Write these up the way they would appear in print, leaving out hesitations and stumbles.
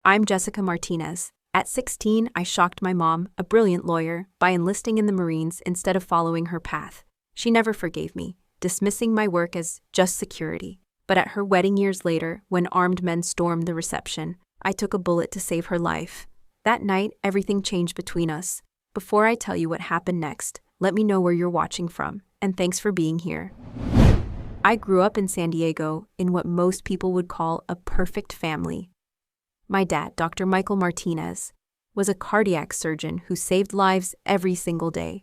I'm Jessica Martinez. At 16, I shocked my mom, a brilliant lawyer, by enlisting in the Marines instead of following her path. She never forgave me, dismissing my work as just security. But at her wedding years later, when armed men stormed the reception, I took a bullet to save her life. That night, everything changed between us. Before I tell you what happened next, let me know where you're watching from, and thanks for being here. I grew up in San Diego in what most people would call a perfect family. My dad, Dr. Michael Martinez, was a cardiac surgeon who saved lives every single day.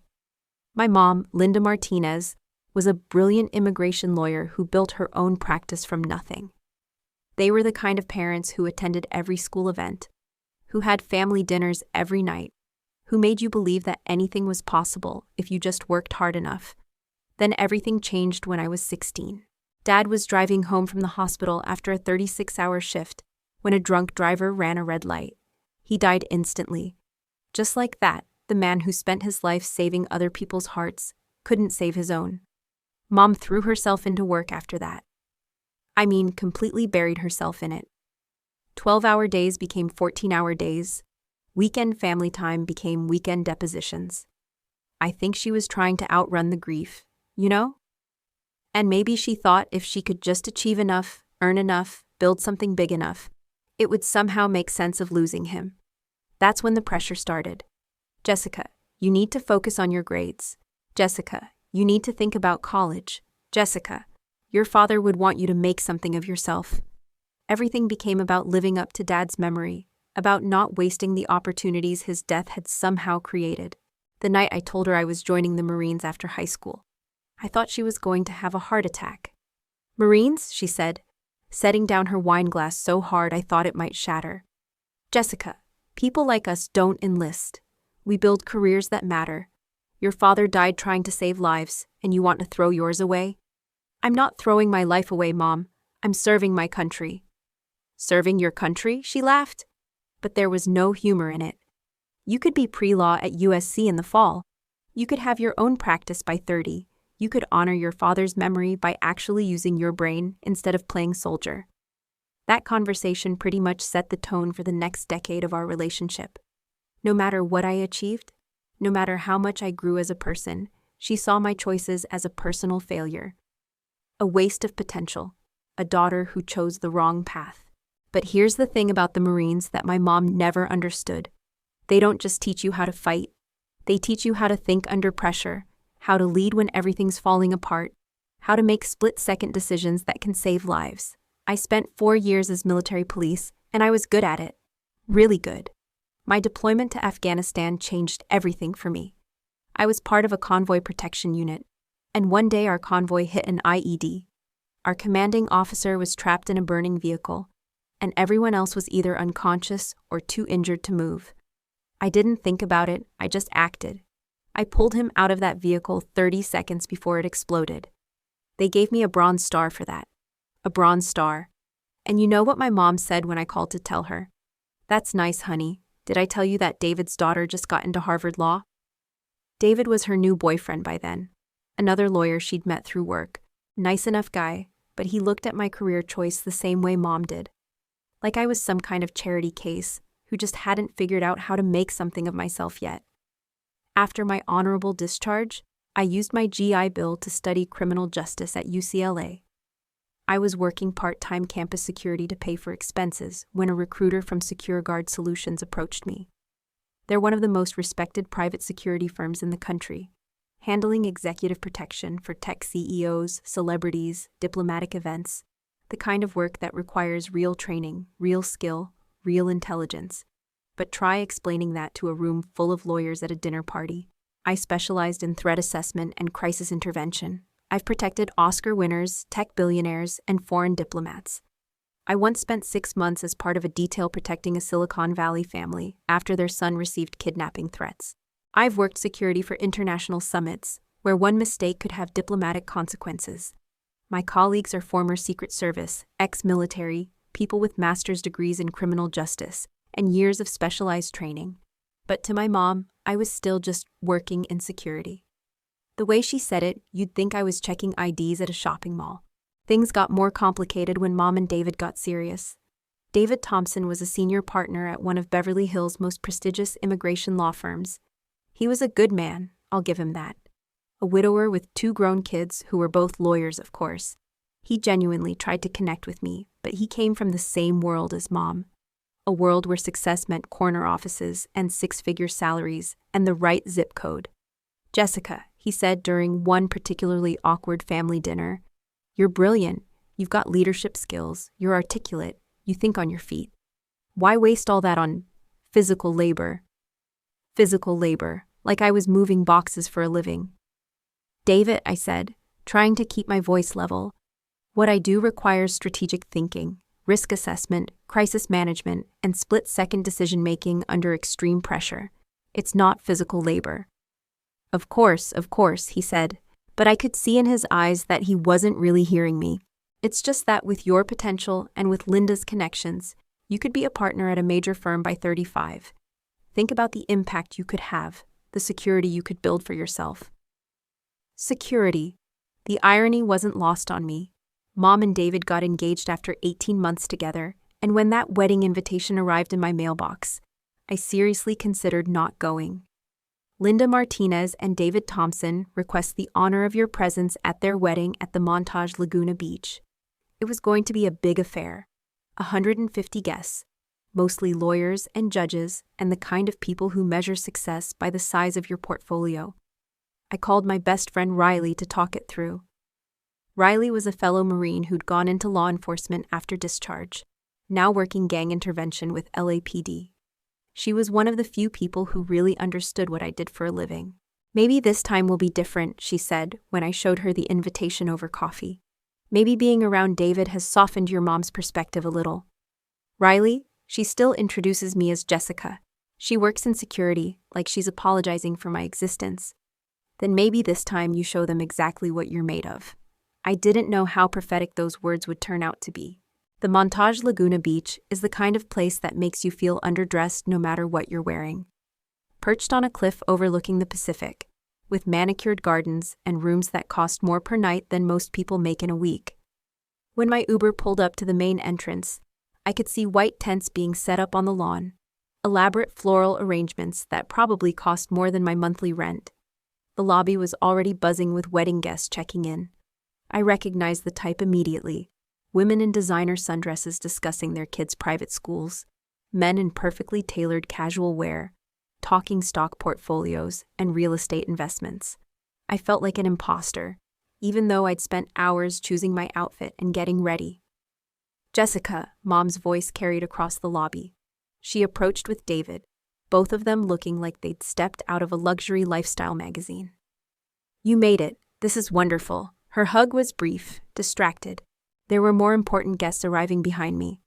My mom, Linda Martinez, was a brilliant immigration lawyer who built her own practice from nothing. They were the kind of parents who attended every school event, who had family dinners every night, who made you believe that anything was possible if you just worked hard enough. Then everything changed when I was 16. Dad was driving home from the hospital after a 36-hour shift when a drunk driver ran a red light. He died instantly. Just like that, the man who spent his life saving other people's hearts couldn't save his own. Mom threw herself into work after that. I mean, completely buried herself in it. 12-hour days became 14-hour days. Weekend family time became weekend depositions. I think she was trying to outrun the grief, you know? And maybe she thought if she could just achieve enough, earn enough, build something big enough, it would somehow make sense of losing him. That's when the pressure started. Jessica, you need to focus on your grades. Jessica, you need to think about college. Jessica, your father would want you to make something of yourself. Everything became about living up to Dad's memory, about not wasting the opportunities his death had somehow created. The night I told her I was joining the Marines after high school, I thought she was going to have a heart attack. Marines, she said, setting down her wine glass so hard I thought it might shatter. Jessica, people like us don't enlist. We build careers that matter. Your father died trying to save lives, and you want to throw yours away? I'm not throwing my life away, Mom. I'm serving my country. Serving your country? She laughed. But there was no humor in it. You could be pre-law at USC in the fall. You could have your own practice by 30. You could honor your father's memory by actually using your brain instead of playing soldier. That conversation pretty much set the tone for the next decade of our relationship. No matter what I achieved, no matter how much I grew as a person, she saw my choices as a personal failure. A waste of potential, a daughter who chose the wrong path. But here's the thing about the Marines that my mom never understood. They don't just teach you how to fight. They teach you how to think under pressure, how to lead when everything's falling apart, how to make split-second decisions that can save lives. I spent 4 years as military police, and I was good at it. Really good. My deployment to Afghanistan changed everything for me. I was part of a convoy protection unit, and one day our convoy hit an IED. Our commanding officer was trapped in a burning vehicle, and everyone else was either unconscious or too injured to move. I didn't think about it, I just acted. I pulled him out of that vehicle 30 seconds before it exploded. They gave me a Bronze Star for that. A Bronze Star. And you know what my mom said when I called to tell her? That's nice, honey. Did I tell you that David's daughter just got into Harvard Law? David was her new boyfriend by then. Another lawyer she'd met through work. Nice enough guy, but he looked at my career choice the same way Mom did. Like I was some kind of charity case who just hadn't figured out how to make something of myself yet. After my honorable discharge, I used my GI Bill to study criminal justice at UCLA. I was working part-time campus security to pay for expenses when a recruiter from Secure Guard Solutions approached me. They're one of the most respected private security firms in the country, handling executive protection for tech CEOs, celebrities, diplomatic events, the kind of work that requires real training, real skill, real intelligence. But try explaining that to a room full of lawyers at a dinner party. I specialized in threat assessment and crisis intervention. I've protected Oscar winners, tech billionaires, and foreign diplomats. I once spent 6 months as part of a detail protecting a Silicon Valley family after their son received kidnapping threats. I've worked security for international summits, where one mistake could have diplomatic consequences. My colleagues are former Secret Service, ex-military, people with master's degrees in criminal justice, and years of specialized training. But to my mom, I was still just working in security. The way she said it, you'd think I was checking IDs at a shopping mall. Things got more complicated when Mom and David got serious. David Thompson was a senior partner at one of Beverly Hills' most prestigious immigration law firms. He was a good man, I'll give him that. A widower with 2 grown kids who were both lawyers, of course. He genuinely tried to connect with me, but he came from the same world as Mom. A world where success meant corner offices and 6-figure salaries and the right zip code. "Jessica," he said during one particularly awkward family dinner, "you're brilliant, you've got leadership skills, you're articulate, you think on your feet. Why waste all that on physical labor?" Physical labor, like I was moving boxes for a living. "David," I said, trying to keep my voice level, "what I do requires strategic thinking, risk assessment, crisis management, and split-second decision-making under extreme pressure. It's not physical labor." Of course, he said, but I could see in his eyes that he wasn't really hearing me. "It's just that with your potential and with Linda's connections, you could be a partner at a major firm by 35. Think about the impact you could have, the security you could build for yourself." Security. The irony wasn't lost on me. Mom and David got engaged after 18 months together, and when that wedding invitation arrived in my mailbox, I seriously considered not going. "Linda Martinez and David Thompson request the honor of your presence at their wedding at the Montage Laguna Beach." It was going to be a big affair. 150 guests, mostly lawyers and judges and the kind of people who measure success by the size of your portfolio. I called my best friend Riley to talk it through. Riley was a fellow Marine who'd gone into law enforcement after discharge, now working gang intervention with LAPD. She was one of the few people who really understood what I did for a living. "Maybe this time will be different," she said when I showed her the invitation over coffee. "Maybe being around David has softened your mom's perspective a little." "Riley," she still introduces me as Jessica. She works in security, like she's apologizing for my existence. "Then maybe this time you show them exactly what you're made of." I didn't know how prophetic those words would turn out to be. The Montage Laguna Beach is the kind of place that makes you feel underdressed no matter what you're wearing. Perched on a cliff overlooking the Pacific, with manicured gardens and rooms that cost more per night than most people make in a week. When my Uber pulled up to the main entrance, I could see white tents being set up on the lawn, elaborate floral arrangements that probably cost more than my monthly rent. The lobby was already buzzing with wedding guests checking in. I recognized the type immediately. Women in designer sundresses discussing their kids' private schools, men in perfectly tailored casual wear, talking stock portfolios and real estate investments. I felt like an imposter, even though I'd spent hours choosing my outfit and getting ready. "Jessica," Mom's voice carried across the lobby. She approached with David, both of them looking like they'd stepped out of a luxury lifestyle magazine. "You made it. This is wonderful." Her hug was brief, distracted. There were more important guests arriving behind me.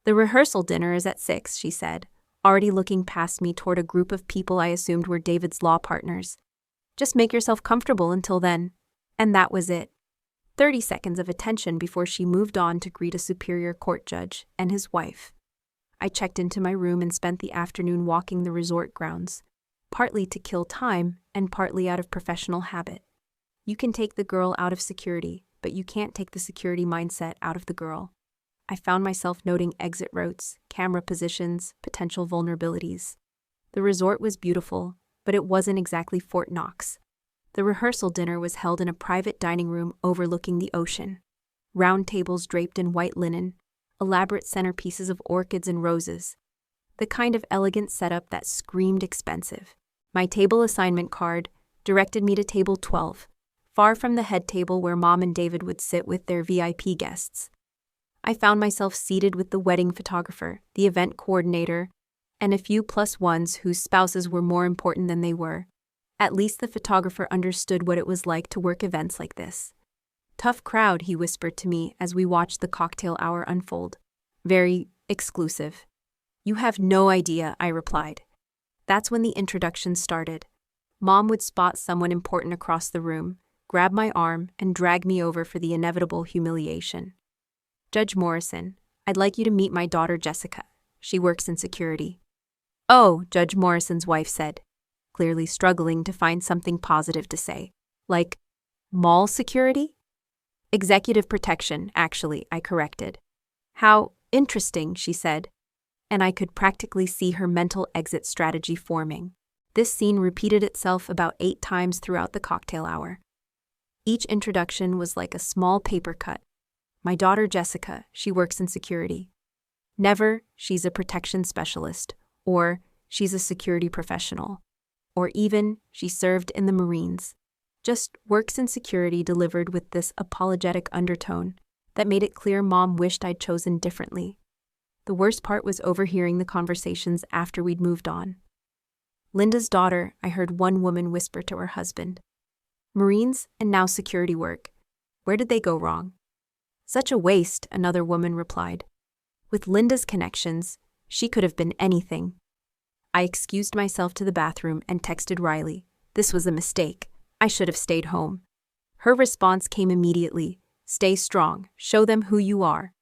"The rehearsal dinner is at 6, she said, already looking past me toward a group of people I assumed were David's law partners. "Just make yourself comfortable until then." And that was it. 30 seconds of attention before she moved on to greet a superior court judge and his wife. I checked into my room and spent the afternoon walking the resort grounds, partly to kill time and partly out of professional habit. You can take the girl out of security, but you can't take the security mindset out of the girl. I found myself noting exit routes, camera positions, potential vulnerabilities. The resort was beautiful, but it wasn't exactly Fort Knox. The rehearsal dinner was held in a private dining room overlooking the ocean. Round tables draped in white linen, elaborate centerpieces of orchids and roses. The kind of elegant setup that screamed expensive. My table assignment card directed me to table 12. Far from the head table where Mom and David would sit with their VIP guests. I found myself seated with the wedding photographer, the event coordinator, and a few +1s whose spouses were more important than they were. At least the photographer understood what it was like to work events like this. "Tough crowd," he whispered to me as we watched the cocktail hour unfold. "Very exclusive." "You have no idea," I replied. That's when the introduction started. Mom would spot someone important across the room, grab my arm, and drag me over for the inevitable humiliation. "Judge Morrison, I'd like you to meet my daughter Jessica. She works in security." "Oh," Judge Morrison's wife said, clearly struggling to find something positive to say. "Like, mall security?" "Executive protection, actually," I corrected. "How Interesting, she said, and I could practically see her mental exit strategy forming. This scene repeated itself about 8 times throughout the cocktail hour. Each introduction was like a small paper cut. My daughter Jessica, she works in security. Never, she's a protection specialist, or she's a security professional, or even she served in the Marines. Just works in security delivered with this apologetic undertone that made it clear Mom wished I'd chosen differently. The worst part was overhearing the conversations after we'd moved on. Linda's daughter, I heard one woman whisper to her husband. Marines and now security work. Where did they go wrong? Such a waste, another woman replied. With Linda's connections, she could have been anything. I excused myself to the bathroom and texted Riley. This was a mistake. I should have stayed home. Her response came immediately. Stay strong. Show them who you are.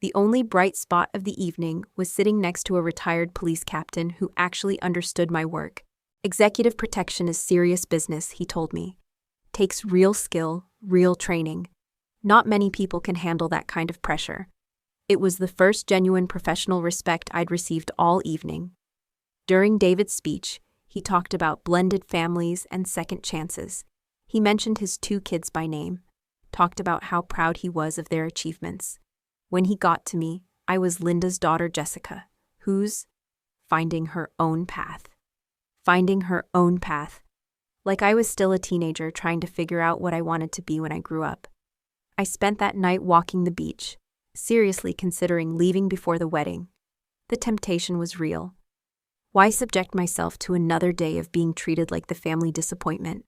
The only bright spot of the evening was sitting next to a retired police captain who actually understood my work. Executive protection is serious business, he told me. Takes real skill, real training. Not many people can handle that kind of pressure. It was the first genuine professional respect I'd received all evening. During David's speech, he talked about blended families and second chances. He mentioned his 2 kids by name, talked about how proud he was of their achievements. When he got to me, I was Linda's daughter Jessica, who's finding her own path. Finding her own path. Like I was still a teenager trying to figure out what I wanted to be when I grew up. I spent that night walking the beach, seriously considering leaving before the wedding. The temptation was real. Why subject myself to another day of being treated like the family disappointment?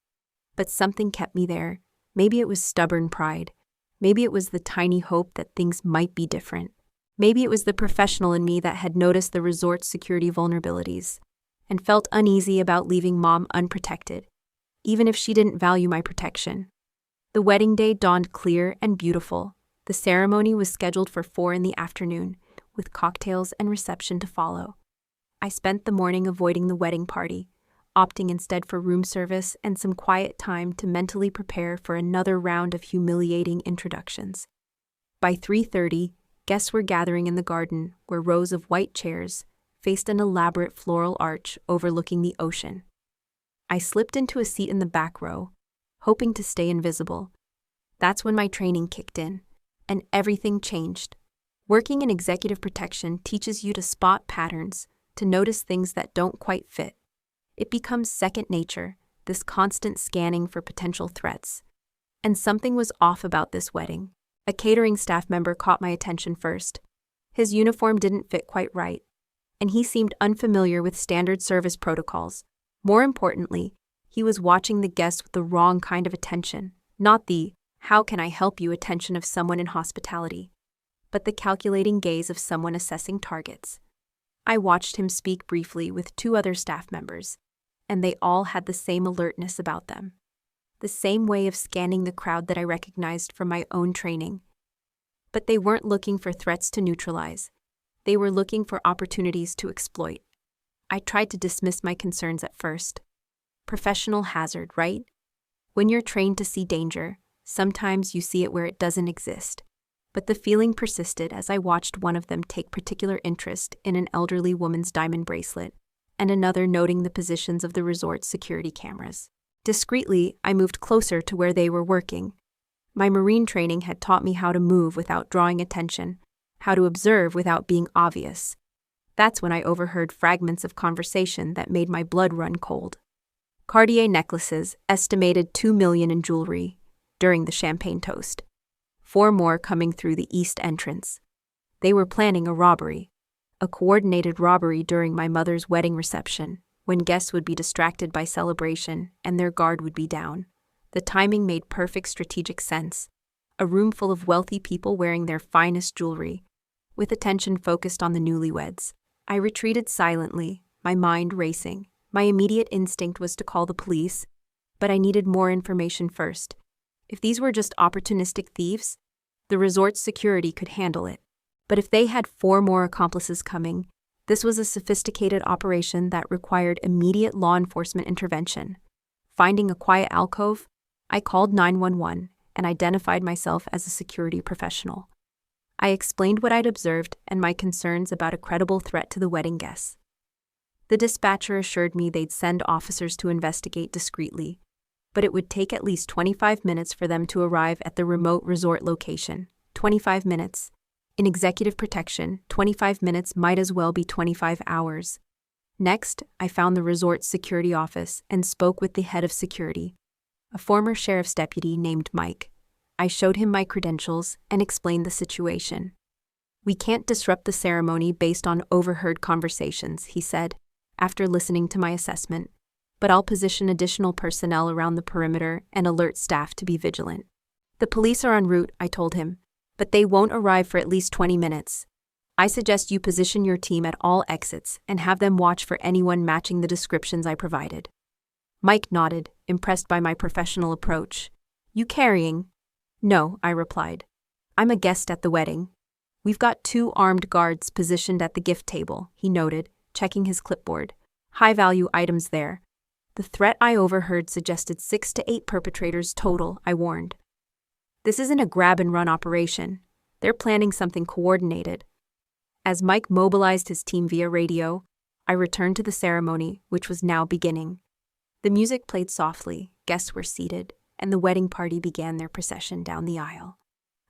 But something kept me there. Maybe it was stubborn pride. Maybe it was the tiny hope that things might be different. Maybe it was the professional in me that had noticed the resort's security vulnerabilities and felt uneasy about leaving Mom unprotected, even if she didn't value my protection. The wedding day dawned clear and beautiful. The ceremony was scheduled for 4 in the afternoon, with cocktails and reception to follow. I spent the morning avoiding the wedding party, opting instead for room service and some quiet time to mentally prepare for another round of humiliating introductions. By 3:30, guests were gathering in the garden where rows of white chairs faced an elaborate floral arch overlooking the ocean. I slipped into a seat in the back row, hoping to stay invisible. That's when my training kicked in, and everything changed. Working in executive protection teaches you to spot patterns, to notice things that don't quite fit. It becomes second nature, this constant scanning for potential threats. And something was off about this wedding. A catering staff member caught my attention first. His uniform didn't fit quite right, and he seemed unfamiliar with standard service protocols. More importantly, he was watching the guests with the wrong kind of attention, not the, how can I help you attention of someone in hospitality, but the calculating gaze of someone assessing targets. I watched him speak briefly with 2 other staff members, and they all had the same alertness about them. The same way of scanning the crowd that I recognized from my own training. But they weren't looking for threats to neutralize. They were looking for opportunities to exploit. I tried to dismiss my concerns at first. Professional hazard, right? When you're trained to see danger, sometimes you see it where it doesn't exist. But the feeling persisted as I watched one of them take particular interest in an elderly woman's diamond bracelet, and another noting the positions of the resort's security cameras. Discreetly, I moved closer to where they were working. My Marine training had taught me how to move without drawing attention, how to observe without being obvious. That's when I overheard fragments of conversation that made my blood run cold. Cartier necklaces, estimated $2 million in jewelry, during the champagne toast. 4 more coming through the east entrance. They were planning a robbery. A coordinated robbery during my mother's wedding reception, when guests would be distracted by celebration and their guard would be down. The timing made perfect strategic sense. A room full of wealthy people wearing their finest jewelry, with attention focused on the newlyweds. I retreated silently, my mind racing. My immediate instinct was to call the police, but I needed more information first. If these were just opportunistic thieves, the resort's security could handle it. But if they had 4 more accomplices coming, this was a sophisticated operation that required immediate law enforcement intervention. Finding a quiet alcove, I called 911 and identified myself as a security professional. I explained what I'd observed and my concerns about a credible threat to the wedding guests. The dispatcher assured me they'd send officers to investigate discreetly, but it would take at least 25 minutes for them to arrive at the remote resort location. 25 minutes. In executive protection, 25 minutes might as well be 25 hours. Next, I found the resort's security office and spoke with the head of security, a former sheriff's deputy named Mike. I showed him my credentials and explained the situation. "We can't disrupt the ceremony based on overheard conversations," he said, after listening to my assessment, "but I'll position additional personnel around the perimeter and alert staff to be vigilant." "The police are en route," I told him, "but they won't arrive for at least 20 minutes. I suggest you position your team at all exits and have them watch for anyone matching the descriptions I provided." Mike nodded, impressed by my professional approach. "You carrying?" "No," I replied. "I'm a guest at the wedding." "We've got 2 armed guards positioned at the gift table," he noted, checking his clipboard. "High-value items there." The threat I overheard suggested 6 to 8 perpetrators total, I warned. "This isn't a grab-and-run operation. They're planning something coordinated." As Mike mobilized his team via radio, I returned to the ceremony, which was now beginning. The music played softly, guests were seated, and the wedding party began their procession down the aisle.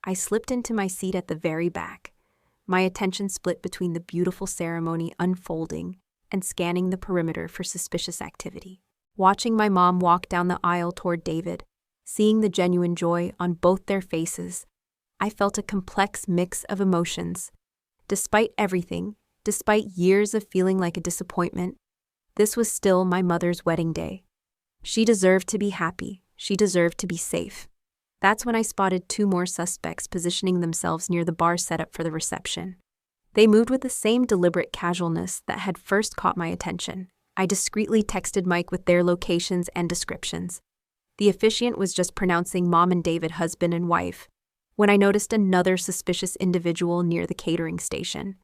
I slipped into my seat at the very back, my attention split between the beautiful ceremony unfolding and scanning the perimeter for suspicious activity. Watching my mom walk down the aisle toward David, seeing the genuine joy on both their faces, I felt a complex mix of emotions. Despite everything, despite years of feeling like a disappointment, this was still my mother's wedding day. She deserved to be happy. She deserved to be safe. That's when I spotted 2 more suspects positioning themselves near the bar setup for the reception. They moved with the same deliberate casualness that had first caught my attention. I discreetly texted Mike with their locations and descriptions. The officiant was just pronouncing Mom and David husband and wife, when I noticed another suspicious individual near the catering station.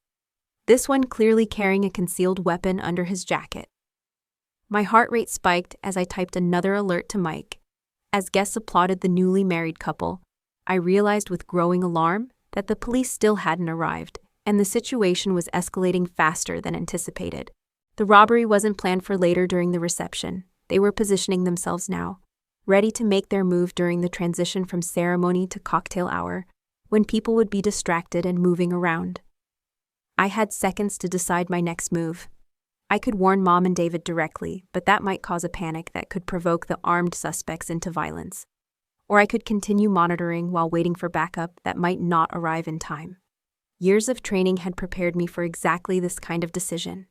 This one clearly carrying a concealed weapon under his jacket. My heart rate spiked as I typed another alert to Mike. As guests applauded the newly married couple, I realized with growing alarm that the police still hadn't arrived, and the situation was escalating faster than anticipated. The robbery wasn't planned for later during the reception. They were positioning themselves now, ready to make their move during the transition from ceremony to cocktail hour, when people would be distracted and moving around. I had seconds to decide my next move. I could warn Mom and David directly, but that might cause a panic that could provoke the armed suspects into violence. Or I could continue monitoring while waiting for backup that might not arrive in time. Years of training had prepared me for exactly this kind of decision.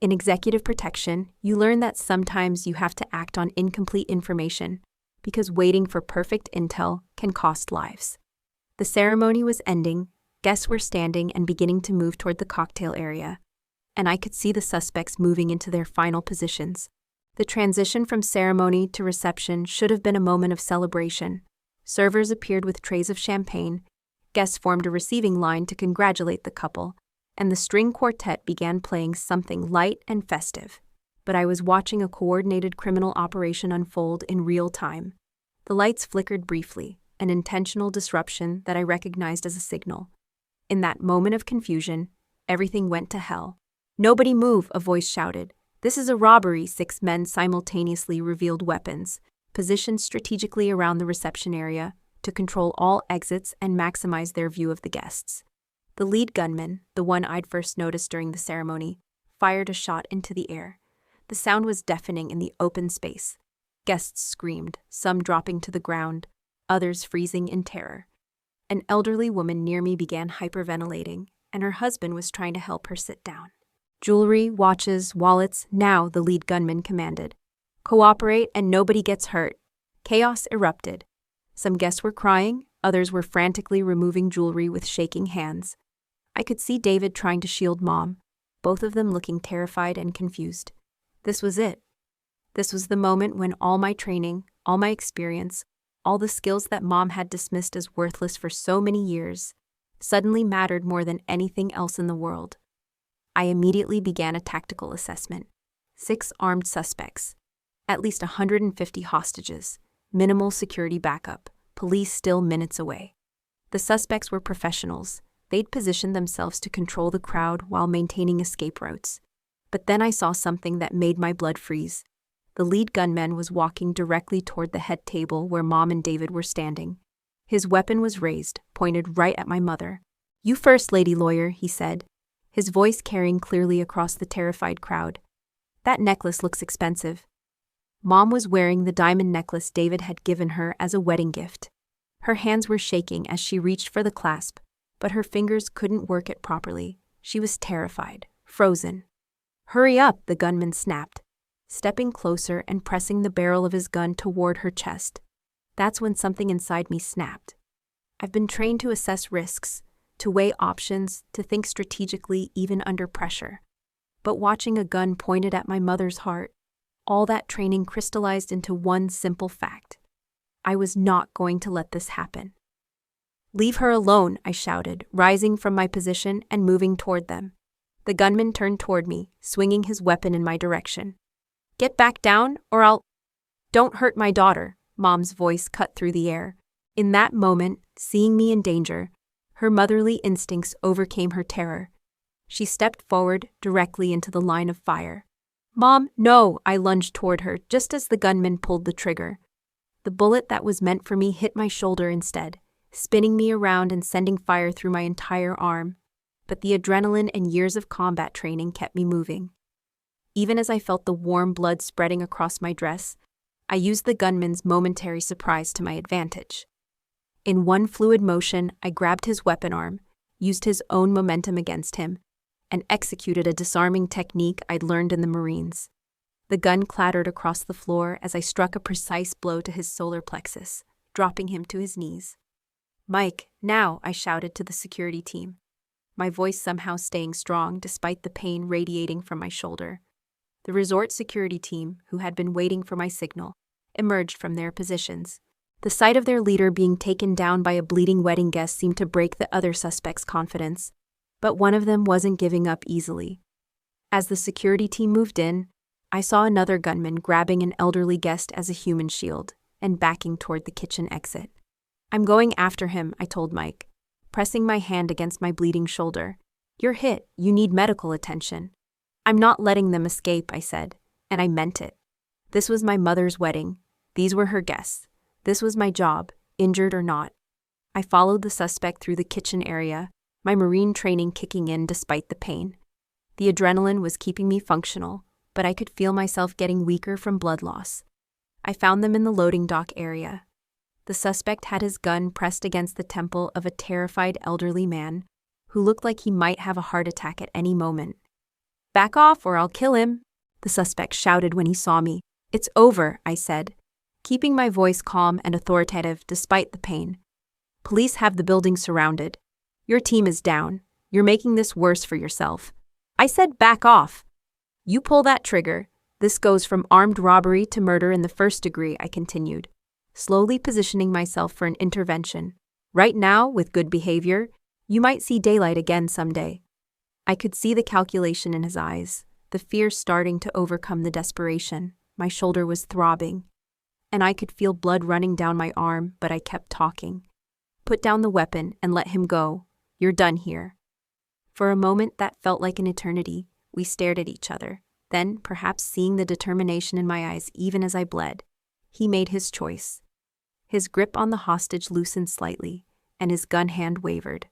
In executive protection, you learn that sometimes you have to act on incomplete information because waiting for perfect intel can cost lives. The ceremony was ending, guests were standing and beginning to move toward the cocktail area, and I could see the suspects moving into their final positions. The transition from ceremony to reception should have been a moment of celebration. Servers appeared with trays of champagne, guests formed a receiving line to congratulate the couple, and the string quartet began playing something light and festive. But I was watching a coordinated criminal operation unfold in real time. The lights flickered briefly, an intentional disruption that I recognized as a signal. In that moment of confusion, everything went to hell. "Nobody move," a voice shouted. "This is a robbery." 6 men simultaneously revealed weapons, positioned strategically around the reception area to control all exits and maximize their view of the guests. The lead gunman, the one I'd first noticed during the ceremony, fired a shot into the air. The sound was deafening in the open space. Guests screamed, some dropping to the ground, others freezing in terror. An elderly woman near me began hyperventilating, and her husband was trying to help her sit down. "Jewelry, watches, wallets, now," the lead gunman commanded. "Cooperate and nobody gets hurt." Chaos erupted. Some guests were crying, others were frantically removing jewelry with shaking hands. I could see David trying to shield Mom, both of them looking terrified and confused. This was it. This was the moment when all my training, all my experience, all the skills that Mom had dismissed as worthless for so many years, suddenly mattered more than anything else in the world. I immediately began a tactical assessment. 6 armed suspects, at least 150 hostages, minimal security backup, police still minutes away. The suspects were professionals. They'd positioned themselves to control the crowd while maintaining escape routes. But then I saw something that made my blood freeze. The lead gunman was walking directly toward the head table where Mom and David were standing. His weapon was raised, pointed right at my mother. "You first, lady lawyer," he said, his voice carrying clearly across the terrified crowd. "That necklace looks expensive." Mom was wearing the diamond necklace David had given her as a wedding gift. Her hands were shaking as she reached for the clasp, but her fingers couldn't work it properly. She was terrified, frozen. "Hurry up," the gunman snapped, stepping closer and pressing the barrel of his gun toward her chest. That's when something inside me snapped. I've been trained to assess risks, to weigh options, to think strategically even under pressure. But watching a gun pointed at my mother's heart, all that training crystallized into one simple fact. I was not going to let this happen. "Leave her alone," I shouted, rising from my position and moving toward them. The gunman turned toward me, swinging his weapon in my direction. "Get back down, or I'll—" "Don't hurt my daughter," Mom's voice cut through the air. In that moment, seeing me in danger, her motherly instincts overcame her terror. She stepped forward directly into the line of fire. "Mom, no!" I lunged toward her just as the gunman pulled the trigger. The bullet that was meant for me hit my shoulder instead, spinning me around and sending fire through my entire arm. But the adrenaline and years of combat training kept me moving. Even as I felt the warm blood spreading across my dress, I used the gunman's momentary surprise to my advantage. In one fluid motion, I grabbed his weapon arm, used his own momentum against him, and executed a disarming technique I'd learned in the Marines. The gun clattered across the floor as I struck a precise blow to his solar plexus, dropping him to his knees. "Mike, now!" I shouted to the security team, my voice somehow staying strong despite the pain radiating from my shoulder. The resort security team, who had been waiting for my signal, emerged from their positions. The sight of their leader being taken down by a bleeding wedding guest seemed to break the other suspects' confidence, but one of them wasn't giving up easily. As the security team moved in, I saw another gunman grabbing an elderly guest as a human shield and backing toward the kitchen exit. "I'm going after him," I told Mike, pressing my hand against my bleeding shoulder. "You're hit. You need medical attention." "I'm not letting them escape," I said, and I meant it. This was my mother's wedding. These were her guests. This was my job, injured or not. I followed the suspect through the kitchen area, my Marine training kicking in despite the pain. The adrenaline was keeping me functional, but I could feel myself getting weaker from blood loss. I found them in the loading dock area. The suspect had his gun pressed against the temple of a terrified elderly man who looked like he might have a heart attack at any moment. "Back off or I'll kill him," the suspect shouted when he saw me. "It's over," I said, keeping my voice calm and authoritative despite the pain. "Police have the building surrounded. Your team is down. You're making this worse for yourself." I said back off. "You pull that trigger. This goes from armed robbery to murder in the first degree," I continued, slowly positioning myself for an intervention. "Right now, with good behavior, you might see daylight again someday." I could see the calculation in his eyes, the fear starting to overcome the desperation. My shoulder was throbbing, and I could feel blood running down my arm, but I kept talking. "Put down the weapon and let him go. You're done here." For a moment that felt like an eternity. We stared at each other. Then, perhaps seeing the determination in my eyes even as I bled, he made his choice. His grip on the hostage loosened slightly, and his gun hand wavered.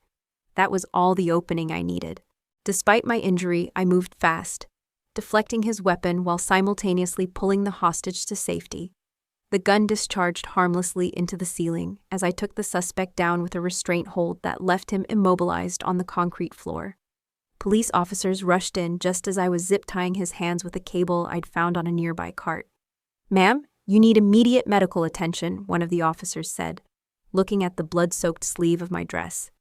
That was all the opening I needed. Despite my injury, I moved fast, deflecting his weapon while simultaneously pulling the hostage to safety. The gun discharged harmlessly into the ceiling as I took the suspect down with a restraint hold that left him immobilized on the concrete floor. Police officers rushed in just as I was zip-tying his hands with a cable I'd found on a nearby cart. "Ma'am, you need immediate medical attention," one of the officers said, looking at the blood-soaked sleeve of my dress.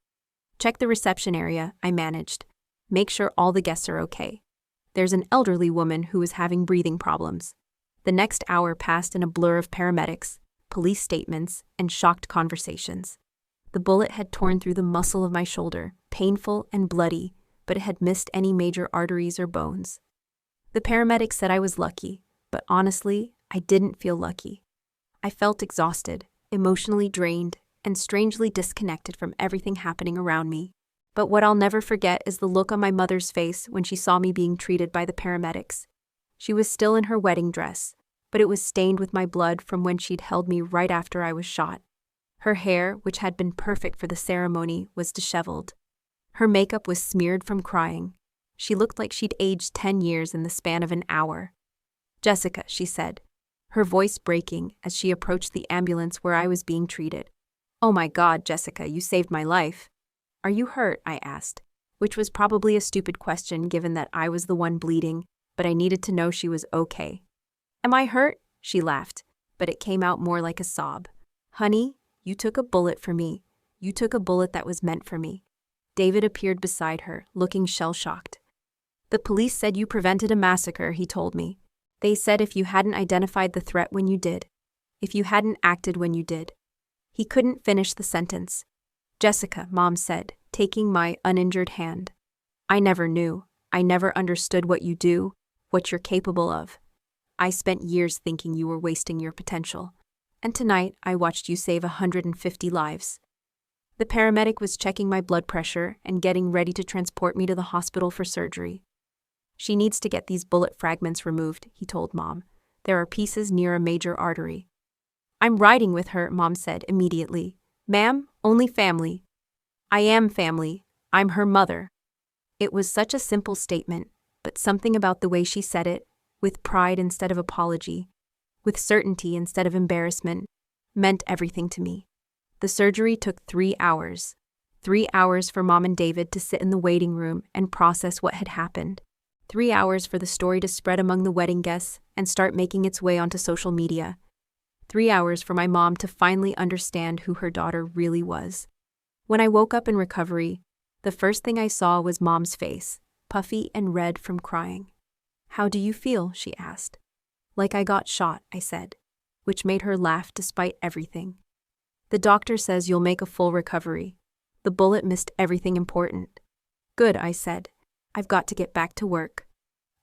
"Check the reception area," I managed. "Make sure all the guests are okay. There's an elderly woman who is having breathing problems." The next hour passed in a blur of paramedics, police statements, and shocked conversations. The bullet had torn through the muscle of my shoulder, painful and bloody, but it had missed any major arteries or bones. The paramedics said I was lucky, but honestly, I didn't feel lucky. I felt exhausted, emotionally drained, and strangely disconnected from everything happening around me. But what I'll never forget is the look on my mother's face when she saw me being treated by the paramedics. She was still in her wedding dress, but it was stained with my blood from when she'd held me right after I was shot. Her hair, which had been perfect for the ceremony, was disheveled. Her makeup was smeared from crying. She looked like she'd aged 10 years in the span of an hour. "Jessica," she said, her voice breaking as she approached the ambulance where I was being treated. "Oh my God, Jessica, you saved my life." "Are you hurt?" I asked, which was probably a stupid question given that I was the one bleeding, but I needed to know she was okay. "Am I hurt?" She laughed, but it came out more like a sob. "Honey, you took a bullet for me. You took a bullet that was meant for me." David appeared beside her, looking shell-shocked. "The police said you prevented a massacre," he told me. "They said if you hadn't identified the threat when you did, if you hadn't acted when you did." He couldn't finish the sentence. "Jessica," Mom said, taking my uninjured hand. "I never knew. I never understood what you do, what you're capable of. I spent years thinking you were wasting your potential. And tonight, I watched you save 150 lives." The paramedic was checking my blood pressure and getting ready to transport me to the hospital for surgery. "She needs to get these bullet fragments removed," he told Mom. "There are pieces near a major artery." "I'm riding with her," Mom said immediately. "Ma'am, only family." "I am family. I'm her mother." It was such a simple statement, but something about the way she said it, with pride instead of apology, with certainty instead of embarrassment, meant everything to me. The surgery took 3 hours. 3 hours for Mom and David to sit in the waiting room and process what had happened. 3 hours for the story to spread among the wedding guests and start making its way onto social media. 3 hours for my mom to finally understand who her daughter really was. When I woke up in recovery, the first thing I saw was Mom's face, puffy and red from crying. "How do you feel?" she asked. "Like I got shot," I said, which made her laugh despite everything. "The doctor says you'll make a full recovery. The bullet missed everything important." "Good," I said. "I've got to get back to work."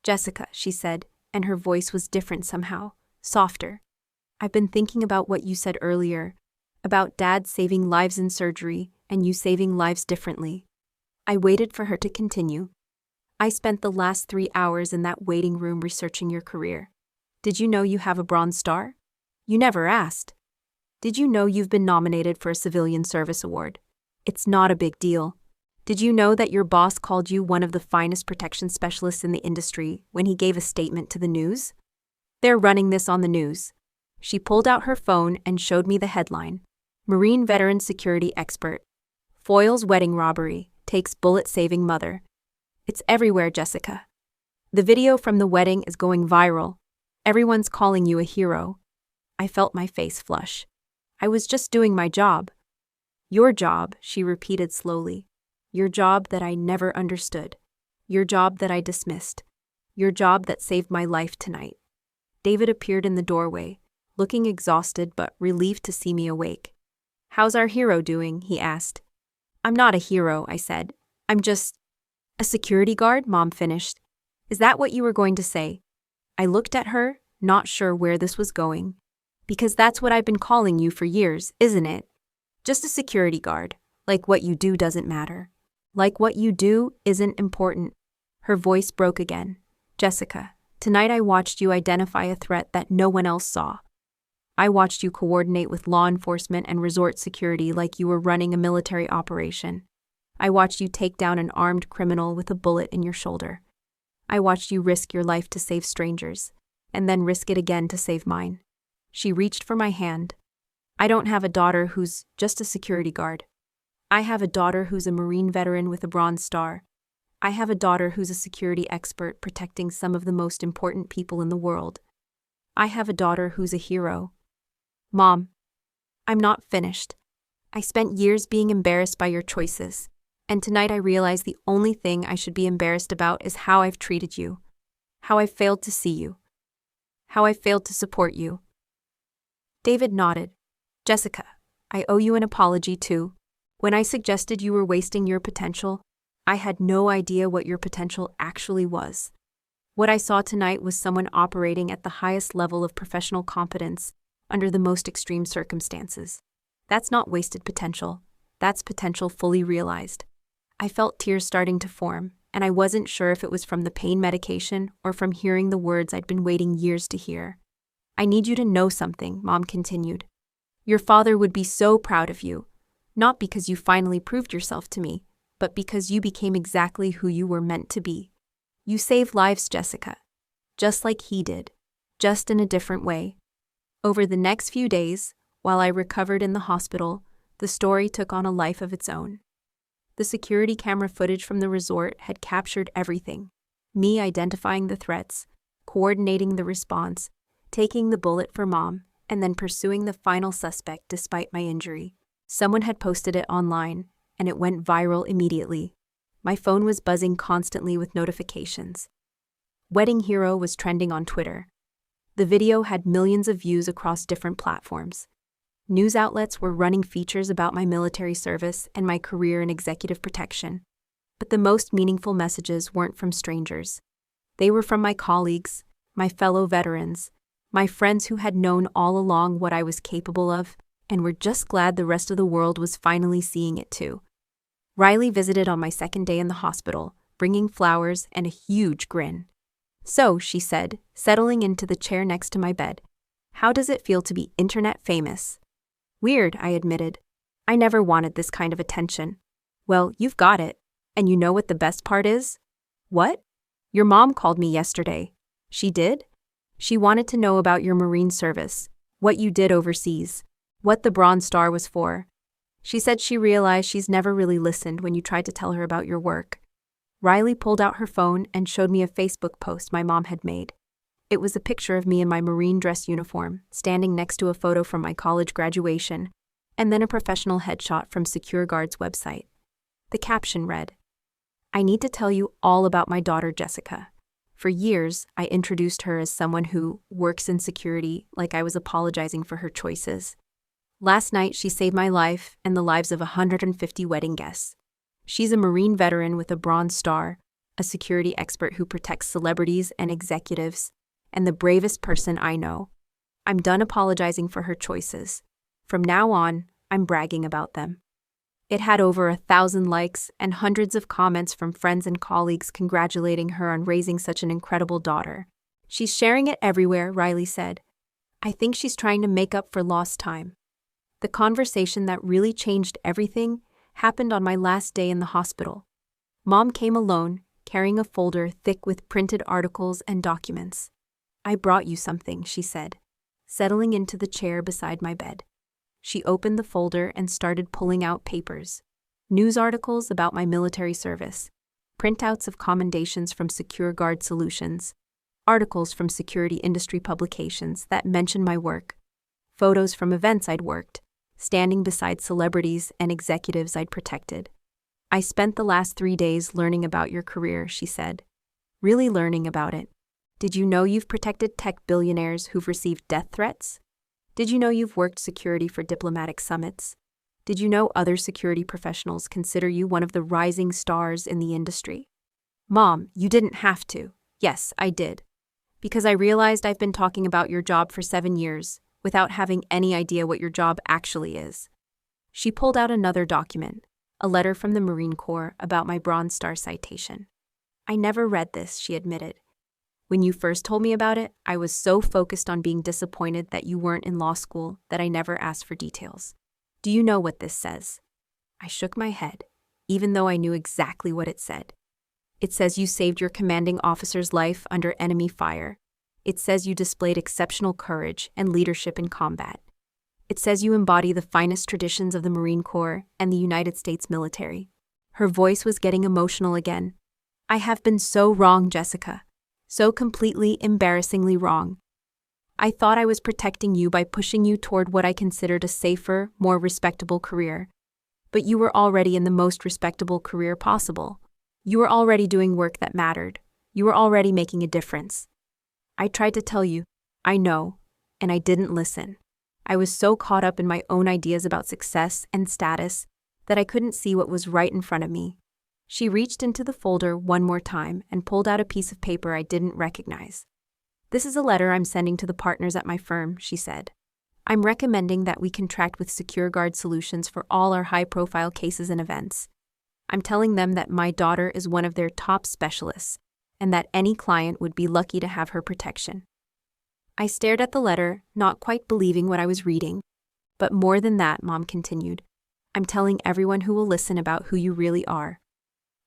"Jessica," she said, and her voice was different somehow, softer. "I've been thinking about what you said earlier, about Dad saving lives in surgery and you saving lives differently." I waited for her to continue. "I spent the last 3 hours in that waiting room researching your career. Did you know you have a Bronze Star? You never asked. Did you know you've been nominated for a Civilian Service Award? It's not a big deal. Did you know that your boss called you one of the finest protection specialists in the industry when he gave a statement to the news? They're running this on the news." She pulled out her phone and showed me the headline. "Marine Veteran Security Expert. Foils Wedding Robbery, Takes Bullet-Saving Mother." It's everywhere, Jessica. The video from the wedding is going viral. Everyone's calling you a hero. I felt my face flush. I was just doing my job. "Your job," she repeated slowly. "Your job that I never understood. Your job that I dismissed. Your job that saved my life tonight." David appeared in the doorway, looking exhausted but relieved to see me awake. "How's our hero doing?" he asked. "I'm not a hero," I said. "I'm just—" "A security guard," Mom finished. "Is that what you were going to say?" I looked at her, not sure where this was going. "Because that's what I've been calling you for years, isn't it? Just a security guard. Like what you do doesn't matter. Like what you do isn't important." Her voice broke again. "Jessica, tonight I watched you identify a threat that no one else saw. I watched you coordinate with law enforcement and resort security like you were running a military operation. I watched you take down an armed criminal with a bullet in your shoulder. I watched you risk your life to save strangers, and then risk it again to save mine." She reached for my hand. "I don't have a daughter who's just a security guard. I have a daughter who's a Marine veteran with a Bronze Star. I have a daughter who's a security expert protecting some of the most important people in the world. I have a daughter who's a hero." "Mom, I'm not finished. I spent years being embarrassed by your choices, and tonight I realize the only thing I should be embarrassed about is how I've treated you, how I've failed to see you, how I failed to support you." David nodded. "Jessica, I owe you an apology too. When I suggested you were wasting your potential, I had no idea what your potential actually was. What I saw tonight was someone operating at the highest level of professional competence under the most extreme circumstances. That's not wasted potential. That's potential fully realized. I felt tears starting to form, and I wasn't sure if it was from the pain medication or from hearing the words I'd been waiting years to hear. I need you to know something, Mom continued. Your father would be so proud of you, not because you finally proved yourself to me, but because you became exactly who you were meant to be. You saved lives, Jessica. Just like he did, just in a different way. Over the next few days, while I recovered in the hospital, the story took on a life of its own. The security camera footage from the resort had captured everything. Me identifying the threats, coordinating the response, taking the bullet for Mom, and then pursuing the final suspect despite my injury. Someone had posted it online, and it went viral immediately. My phone was buzzing constantly with notifications. Wedding Hero was trending on Twitter. The video had millions of views across different platforms. News outlets were running features about my military service and my career in executive protection. But the most meaningful messages weren't from strangers. They were from my colleagues, my fellow veterans, my friends who had known all along what I was capable of and were just glad the rest of the world was finally seeing it too. Riley visited on my second day in the hospital, bringing flowers and a huge grin. So, she said, settling into the chair next to my bed, how does it feel to be internet famous? Weird, I admitted. I never wanted this kind of attention. Well, you've got it. And you know what the best part is? What? Your mom called me yesterday. She did? She wanted to know about your Marine service, what you did overseas, what the Bronze Star was for. She said she realized she's never really listened when you tried to tell her about your work. Riley pulled out her phone and showed me a Facebook post my mom had made. It was a picture of me in my Marine dress uniform, standing next to a photo from my college graduation, and then a professional headshot from SecureGuard's website. The caption read, I need to tell you all about my daughter Jessica. For years, I introduced her as someone who works in security, like I was apologizing for her choices. Last night, she saved my life and the lives of 150 wedding guests. She's a Marine veteran with a Bronze Star, a security expert who protects celebrities and executives, and the bravest person I know. I'm done apologizing for her choices. From now on, I'm bragging about them. It had over 1,000 likes and hundreds of comments from friends and colleagues congratulating her on raising such an incredible daughter. She's sharing it everywhere, Riley said. I think she's trying to make up for lost time. The conversation that really changed everything happened on my last day in the hospital. Mom came alone, carrying a folder thick with printed articles and documents. I brought you something, she said, settling into the chair beside my bed. She opened the folder and started pulling out papers. News articles about my military service, printouts of commendations from SecureGuard Solutions, articles from security industry publications that mention my work, photos from events I'd worked, standing beside celebrities and executives I'd protected. I spent the last 3 days learning about your career, she said. Really learning about it. Did you know you've protected tech billionaires who've received death threats? Did you know you've worked security for diplomatic summits? Did you know other security professionals consider you one of the rising stars in the industry? Mom, you didn't have to. Yes, I did. Because I realized I've been talking about your job for 7 years, without having any idea what your job actually is. She pulled out another document, a letter from the Marine Corps about my Bronze Star citation. I never read this, she admitted. When you first told me about it, I was so focused on being disappointed that you weren't in law school that I never asked for details. Do you know what this says? I shook my head, even though I knew exactly what it said. It says you saved your commanding officer's life under enemy fire. It says you displayed exceptional courage and leadership in combat. It says you embody the finest traditions of the Marine Corps and the United States military. Her voice was getting emotional again. I have been so wrong, Jessica. So completely, embarrassingly wrong. I thought I was protecting you by pushing you toward what I considered a safer, more respectable career. But you were already in the most respectable career possible. You were already doing work that mattered. You were already making a difference. I tried to tell you, I know, and I didn't listen. I was so caught up in my own ideas about success and status that I couldn't see what was right in front of me. She reached into the folder one more time and pulled out a piece of paper I didn't recognize. This is a letter I'm sending to the partners at my firm, she said. I'm recommending that we contract with SecureGuard Solutions for all our high-profile cases and events. I'm telling them that my daughter is one of their top specialists and that any client would be lucky to have her protection. I stared at the letter, not quite believing what I was reading. But more than that, Mom continued, I'm telling everyone who will listen about who you really are.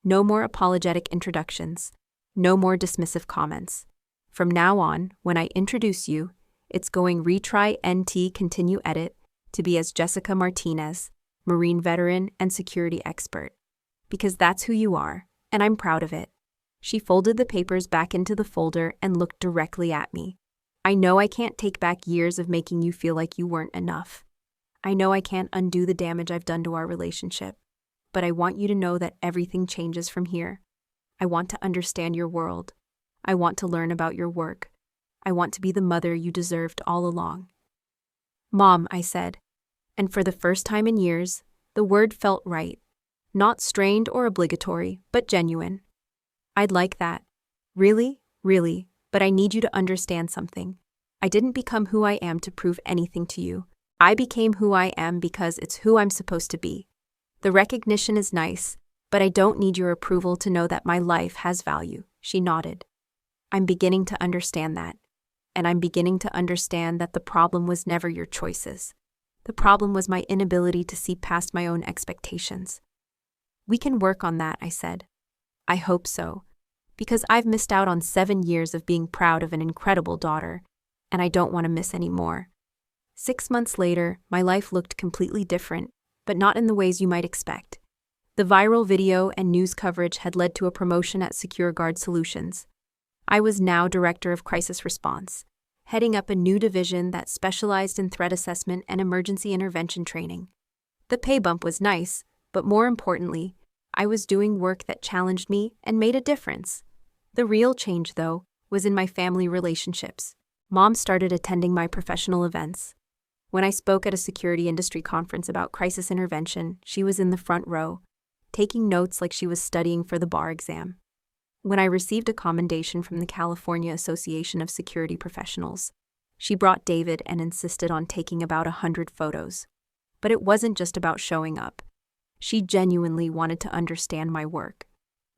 No more apologetic introductions. No more dismissive comments. From now on, when I introduce you, it's going retry NT continue edit to be as Jessica Martinez, Marine veteran and security expert. Because that's who you are, and I'm proud of it. She folded the papers back into the folder and looked directly at me. I know I can't take back years of making you feel like you weren't enough. I know I can't undo the damage I've done to our relationship. But I want you to know that everything changes from here. I want to understand your world. I want to learn about your work. I want to be the mother you deserved all along. Mom, I said. And for the first time in years, the word felt right. Not strained or obligatory, but genuine. I'd like that. Really, really, but I need you to understand something. I didn't become who I am to prove anything to you. I became who I am because it's who I'm supposed to be. The recognition is nice, but I don't need your approval to know that my life has value, she nodded. I'm beginning to understand that. And I'm beginning to understand that the problem was never your choices. The problem was my inability to see past my own expectations. We can work on that, I said. I hope so. Because I've missed out on 7 years of being proud of an incredible daughter, and I don't want to miss any more. 6 months later, my life looked completely different, but not in the ways you might expect. The viral video and news coverage had led to a promotion at SecureGuard Solutions. I was now Director of Crisis Response, heading up a new division that specialized in threat assessment and emergency intervention training. The pay bump was nice, but more importantly, I was doing work that challenged me and made a difference. The real change, though, was in my family relationships. Mom started attending my professional events. When I spoke at a security industry conference about crisis intervention, she was in the front row, taking notes like she was studying for the bar exam. When I received a commendation from the California Association of Security Professionals, she brought David and insisted on taking about 100 photos. But it wasn't just about showing up. She genuinely wanted to understand my work.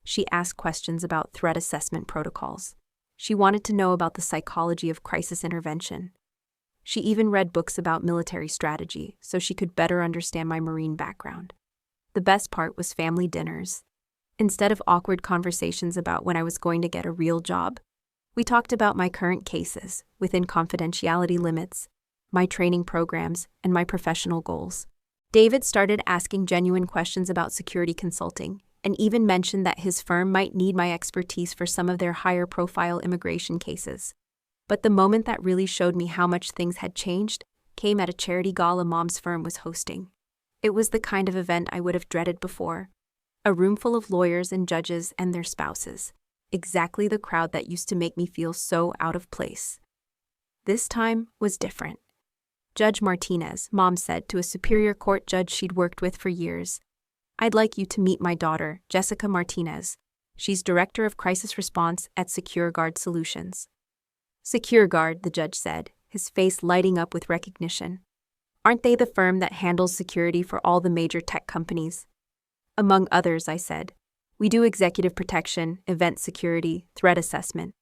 She asked questions about threat assessment protocols. She wanted to know about the psychology of crisis intervention. She even read books about military strategy so she could better understand my Marine background. The best part was family dinners. Instead of awkward conversations about when I was going to get a real job, we talked about my current cases within confidentiality limits, my training programs, and my professional goals. David started asking genuine questions about security consulting and even mentioned that his firm might need my expertise for some of their higher-profile immigration cases. But the moment that really showed me how much things had changed came at a charity gala Mom's firm was hosting. It was the kind of event I would have dreaded before. A room full of lawyers and judges and their spouses. Exactly the crowd that used to make me feel so out of place. This time was different. Judge Martinez, Mom said to a superior court judge she'd worked with for years, I'd like you to meet my daughter, Jessica Martinez. She's Director of Crisis Response at SecureGuard Solutions. SecureGuard, the judge said, his face lighting up with recognition. Aren't they the firm that handles security for all the major tech companies? Among others, I said. We do executive protection, event security, threat assessment.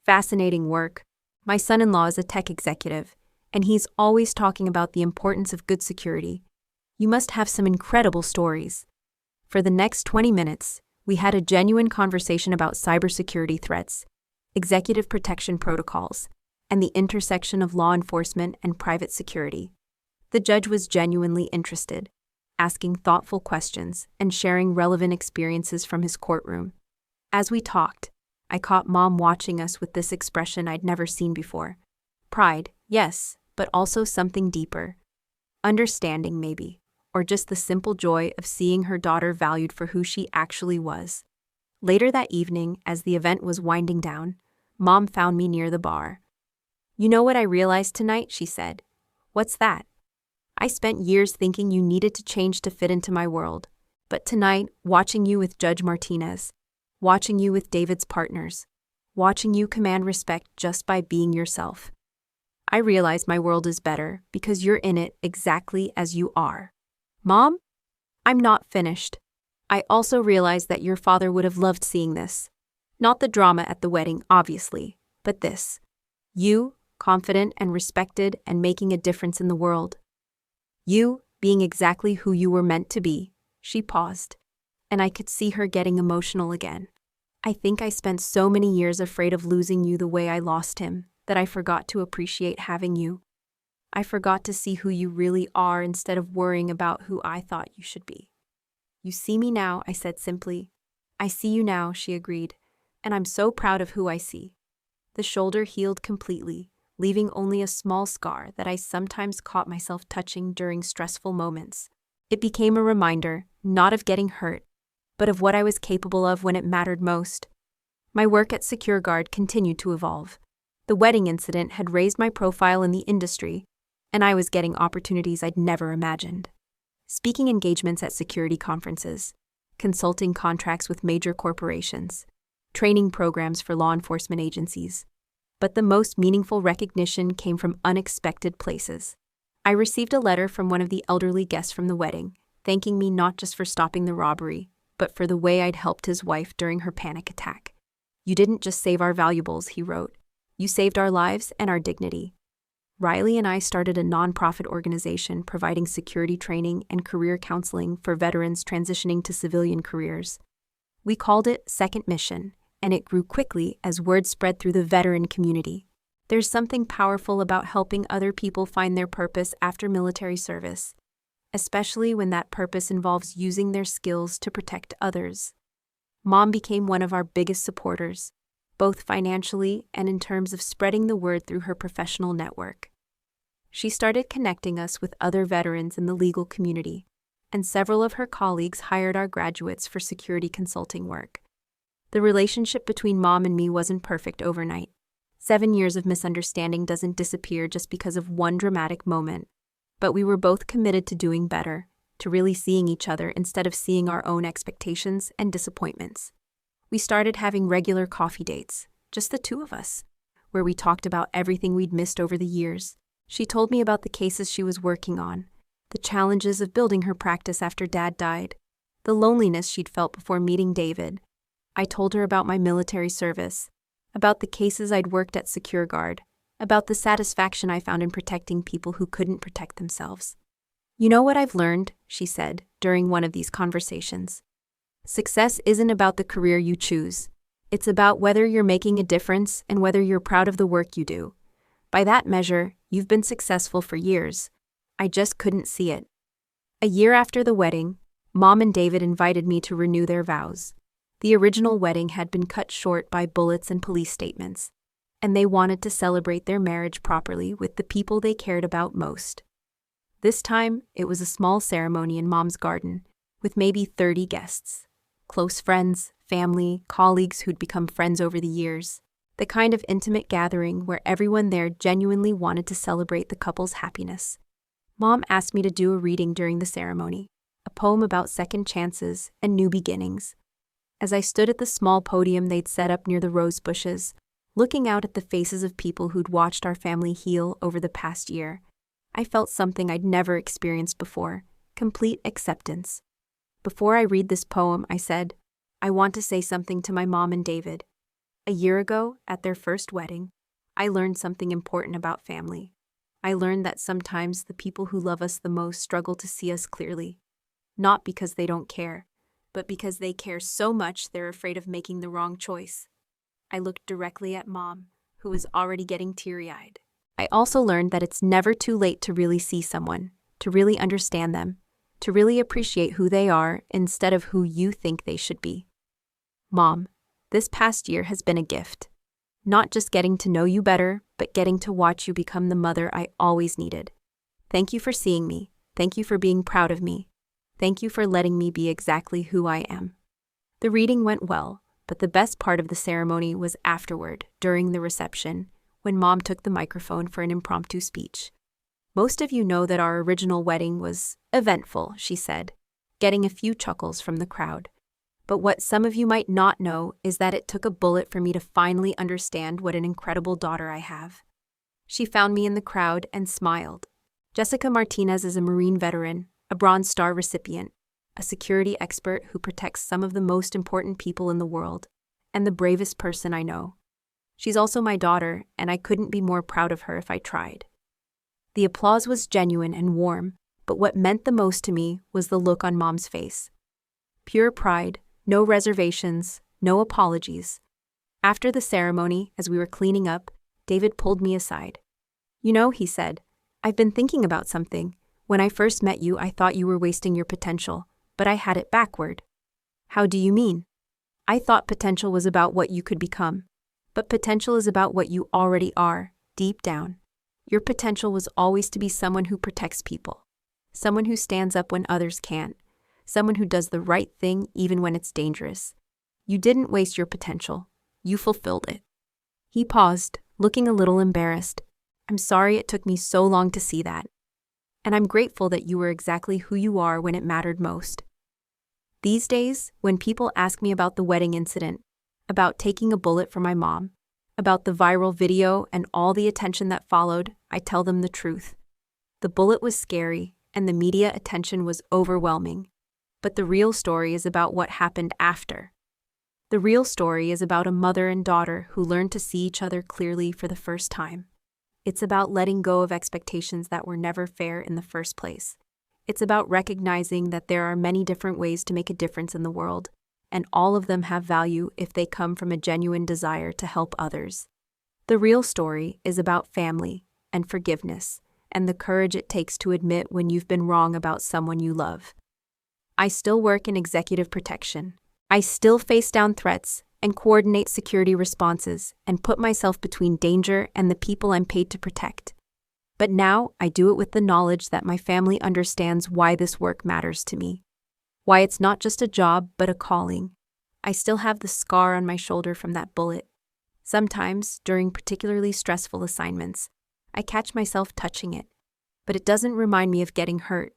Fascinating work. My son-in-law is a tech executive, and he's always talking about the importance of good security. You must have some incredible stories. For the next 20 minutes, we had a genuine conversation about cybersecurity threats, executive protection protocols, and the intersection of law enforcement and private security. The judge was genuinely interested, asking thoughtful questions and sharing relevant experiences from his courtroom. As we talked, I caught Mom watching us with this expression I'd never seen before. Pride, yes, but also something deeper. Understanding, maybe, or just the simple joy of seeing her daughter valued for who she actually was. Later that evening, as the event was winding down, Mom found me near the bar. You know what I realized tonight, she said. What's that? I spent years thinking you needed to change to fit into my world. But tonight, watching you with Judge Martinez, watching you with David's partners, watching you command respect just by being yourself, I realize my world is better because you're in it exactly as you are. Mom? I'm not finished. I also realized that your father would have loved seeing this. Not the drama at the wedding, obviously, but this. You, confident and respected and making a difference in the world. You, being exactly who you were meant to be." She paused, and I could see her getting emotional again. "I think I spent so many years afraid of losing you the way I lost him, that I forgot to appreciate having you. I forgot to see who you really are instead of worrying about who I thought you should be." "You see me now," I said simply. "I see you now," she agreed, "and I'm so proud of who I see." The shoulder healed completely, leaving only a small scar that I sometimes caught myself touching during stressful moments. It became a reminder, not of getting hurt, but of what I was capable of when it mattered most. My work at SecureGuard continued to evolve. The wedding incident had raised my profile in the industry, and I was getting opportunities I'd never imagined. Speaking engagements at security conferences, consulting contracts with major corporations, training programs for law enforcement agencies. But the most meaningful recognition came from unexpected places. I received a letter from one of the elderly guests from the wedding, thanking me not just for stopping the robbery, but for the way I'd helped his wife during her panic attack. "You didn't just save our valuables," he wrote. "You saved our lives and our dignity." Riley and I started a nonprofit organization providing security training and career counseling for veterans transitioning to civilian careers. We called it Second Mission, and it grew quickly as word spread through the veteran community. There's something powerful about helping other people find their purpose after military service, especially when that purpose involves using their skills to protect others. Mom became one of our biggest supporters, both financially and in terms of spreading the word through her professional network. She started connecting us with other veterans in the legal community, and several of her colleagues hired our graduates for security consulting work. The relationship between Mom and me wasn't perfect overnight. 7 years of misunderstanding doesn't disappear just because of one dramatic moment. But we were both committed to doing better, to really seeing each other instead of seeing our own expectations and disappointments. We started having regular coffee dates, just the two of us, where we talked about everything we'd missed over the years. She told me about the cases she was working on, the challenges of building her practice after Dad died, the loneliness she'd felt before meeting David. I told her about my military service, about the cases I'd worked at SecureGuard, about the satisfaction I found in protecting people who couldn't protect themselves. "You know what I've learned," she said during one of these conversations. "Success isn't about the career you choose. It's about whether you're making a difference and whether you're proud of the work you do. By that measure, you've been successful for years. I just couldn't see it." A year after the wedding, Mom and David invited me to renew their vows. The original wedding had been cut short by bullets and police statements, and they wanted to celebrate their marriage properly with the people they cared about most. This time, it was a small ceremony in Mom's garden, with maybe 30 guests. Close friends, family, colleagues who'd become friends over the years. The kind of intimate gathering where everyone there genuinely wanted to celebrate the couple's happiness. Mom asked me to do a reading during the ceremony, a poem about second chances and new beginnings. As I stood at the small podium they'd set up near the rose bushes, looking out at the faces of people who'd watched our family heal over the past year, I felt something I'd never experienced before: complete acceptance. "Before I read this poem," I said, "I want to say something to my mom and David. A year ago, at their first wedding, I learned something important about family. I learned that sometimes the people who love us the most struggle to see us clearly. Not because they don't care, but because they care so much they're afraid of making the wrong choice." I looked directly at Mom, who was already getting teary-eyed. I also learned that it's never too late to really see someone, to really understand them, to really appreciate who they are instead of who you think they should be. Mom, this past year has been a gift. Not just getting to know you better, but getting to watch you become the mother I always needed. Thank you for seeing me. Thank you for being proud of me. Thank you for letting me be exactly who I am. The reading went well, but the best part of the ceremony was afterward, during the reception, when Mom took the microphone for an impromptu speech. "Most of you know that our original wedding was eventful," she said, getting a few chuckles from the crowd. "But what some of you might not know is that it took a bullet for me to finally understand what an incredible daughter I have." She found me in the crowd and smiled. Jessica Martinez is a Marine veteran, a Bronze Star recipient, a security expert who protects some of the most important people in the world, and the bravest person I know. She's also my daughter, and I couldn't be more proud of her if I tried. The applause was genuine and warm, but what meant the most to me was the look on Mom's face. Pure pride, no reservations, no apologies. After the ceremony, as we were cleaning up, David pulled me aside. "You know," he said, "I've been thinking about something. When I first met you, I thought you were wasting your potential, but I had it backward." "How do you mean?" "I thought potential was about what you could become. But potential is about what you already are, deep down. Your potential was always to be someone who protects people. Someone who stands up when others can't. Someone who does the right thing even when it's dangerous. You didn't waste your potential. You fulfilled it." He paused, looking a little embarrassed. "I'm sorry it took me so long to see that. And I'm grateful that you were exactly who you are when it mattered most." These days, when people ask me about the wedding incident, about taking a bullet for my mom, about the viral video and all the attention that followed, I tell them the truth. The bullet was scary, and the media attention was overwhelming. But the real story is about what happened after. The real story is about a mother and daughter who learned to see each other clearly for the first time. It's about letting go of expectations that were never fair in the first place. It's about recognizing that there are many different ways to make a difference in the world, and all of them have value if they come from a genuine desire to help others. The real story is about family and forgiveness and the courage it takes to admit when you've been wrong about someone you love. I still work in executive protection. I still face down threats and coordinate security responses and put myself between danger and the people I'm paid to protect. But now I do it with the knowledge that my family understands why this work matters to me. Why it's not just a job, but a calling. I still have the scar on my shoulder from that bullet. Sometimes, during particularly stressful assignments, I catch myself touching it. But it doesn't remind me of getting hurt.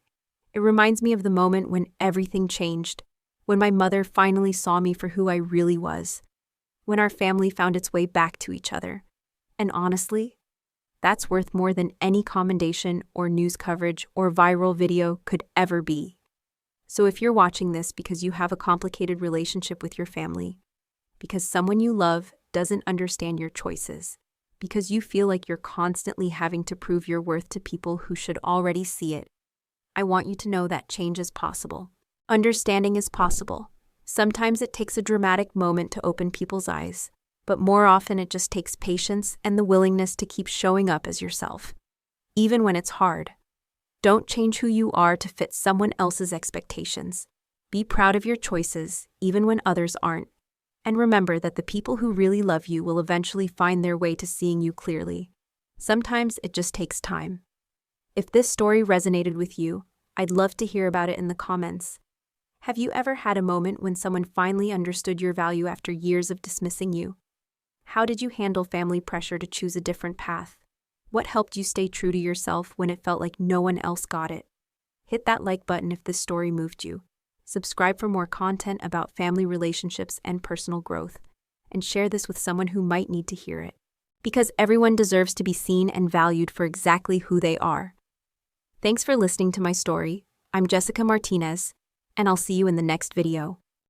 It reminds me of the moment when everything changed, when my mother finally saw me for who I really was, when our family found its way back to each other. And honestly, that's worth more than any commendation or news coverage or viral video could ever be. So if you're watching this because you have a complicated relationship with your family, because someone you love doesn't understand your choices, because you feel like you're constantly having to prove your worth to people who should already see it, I want you to know that change is possible. Understanding is possible. Sometimes it takes a dramatic moment to open people's eyes, but more often it just takes patience and the willingness to keep showing up as yourself, even when it's hard. Don't change who you are to fit someone else's expectations. Be proud of your choices, even when others aren't. And remember that the people who really love you will eventually find their way to seeing you clearly. Sometimes it just takes time. If this story resonated with you, I'd love to hear about it in the comments. Have you ever had a moment when someone finally understood your value after years of dismissing you? How did you handle family pressure to choose a different path? What helped you stay true to yourself when it felt like no one else got it? Hit that like button if this story moved you. Subscribe for more content about family relationships and personal growth. And share this with someone who might need to hear it. Because everyone deserves to be seen and valued for exactly who they are. Thanks for listening to my story. I'm Jessica Martinez, and I'll see you in the next video.